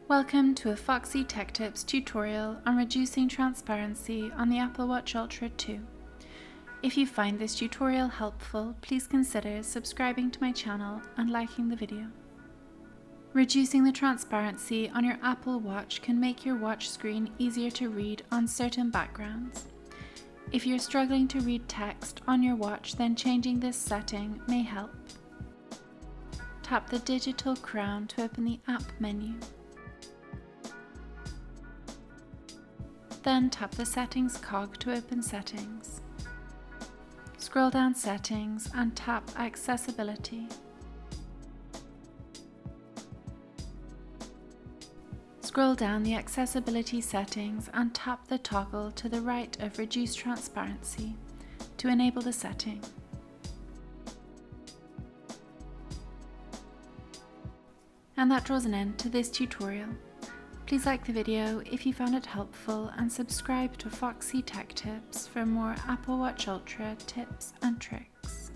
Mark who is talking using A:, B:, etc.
A: Welcome to a Foxy Tech Tips tutorial on reducing transparency on the Apple Watch Ultra 2. If you find this tutorial helpful, please consider subscribing to my channel and liking the video. Reducing the transparency on your Apple Watch can make your watch screen easier to read on certain backgrounds. If you're struggling to read text on your watch, then changing this setting may help. Tap the digital crown to open the app menu. Then tap the Settings cog to open Settings. Scroll down Settings and tap Accessibility. Scroll down the Accessibility settings and tap the toggle to the right of Reduce Transparency to enable the setting. And that draws an end to this tutorial. Please like the video if you found it helpful and subscribe to Foxy Tech Tips for more Apple Watch Ultra tips and tricks.